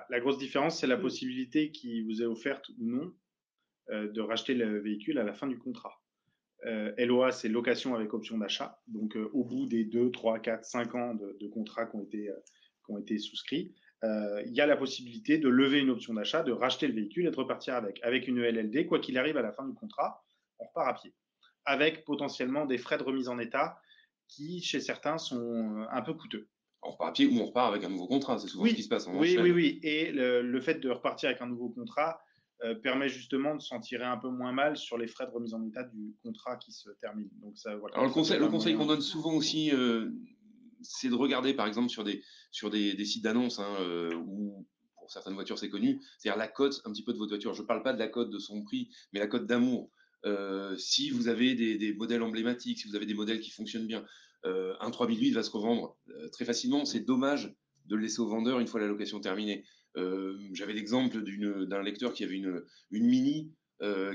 La grosse différence, c'est la possibilité qui vous est offerte ou non de racheter le véhicule à la fin du contrat. LOA, c'est location avec option d'achat. Donc, au bout des 2, 3, 4, 5 ans de contrats qui ont été souscrits, il y a la possibilité de lever une option d'achat, de racheter le véhicule et de repartir avec. Avec une LLD, quoi qu'il arrive à la fin du contrat, on repart à pied. Avec potentiellement des frais de remise en état qui, chez certains, sont un peu coûteux. On repart à pied ou on repart avec un nouveau contrat. C'est souvent ce qui se Oui, passe, on oui, oui, enchaîne. oui. Et le fait de repartir avec un nouveau contrat permet justement de s'en tirer un peu moins mal sur les frais de remise en état du contrat qui se termine. Donc ça, voilà, Alors ça peut être le un conseil qu'on moyen. donne souvent aussi, c'est de regarder par exemple sur des sites d'annonces hein, où pour certaines voitures c'est connu, c'est-à-dire la cote un petit peu de votre voiture. Je ne parle pas de la cote de son prix, mais la cote d'amour. Si vous avez des modèles emblématiques, si vous avez des modèles qui fonctionnent bien, un 3008 va se revendre très facilement. C'est dommage de le laisser au vendeur une fois la location terminée. J'avais l'exemple d'un lecteur qui avait une Mini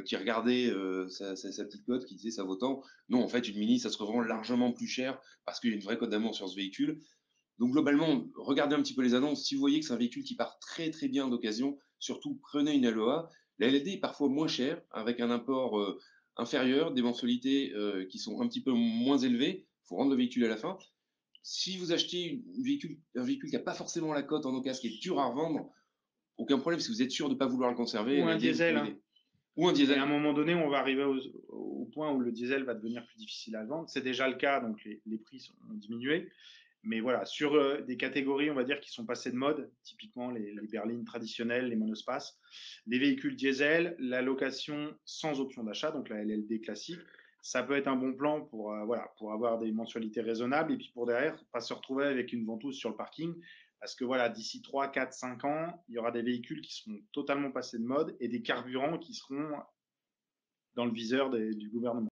qui regardait sa petite cote, qui disait ça vaut tant. Non, en fait, une Mini, ça se revend largement plus cher parce qu'il y a une vraie cote d'amour sur ce véhicule. Donc globalement, regardez un petit peu les annonces. Si vous voyez que c'est un véhicule qui part très très bien d'occasion, surtout prenez une LOA. La LLD est parfois moins chère, avec un import inférieur, des mensualités qui sont un petit peu moins élevées. Il faut rendre le véhicule à la fin. Si vous achetez un véhicule qui n'a pas forcément la cote en occasion, qui est dur à revendre, aucun problème. Si vous êtes sûr de ne pas vouloir le conserver, Ou un LLD, vous diesel, pouvez hein. aider. Ou un Et à un diesel. moment donné, on va arriver au point où le diesel va devenir plus difficile à vendre. C'est déjà le cas, donc les prix ont diminué. Mais voilà, sur des catégories, on va dire, qui sont passées de mode, typiquement les berlines traditionnelles, les monospaces, les véhicules diesel, la location sans option d'achat, donc la LLD classique, ça peut être un bon plan pour, voilà, pour avoir des mensualités raisonnables et puis pour derrière, pas se retrouver avec une ventouse sur le parking. Parce que voilà, d'ici 3, 4, 5 ans, il y aura des véhicules qui seront totalement passés de mode et des carburants qui seront dans le viseur du gouvernement.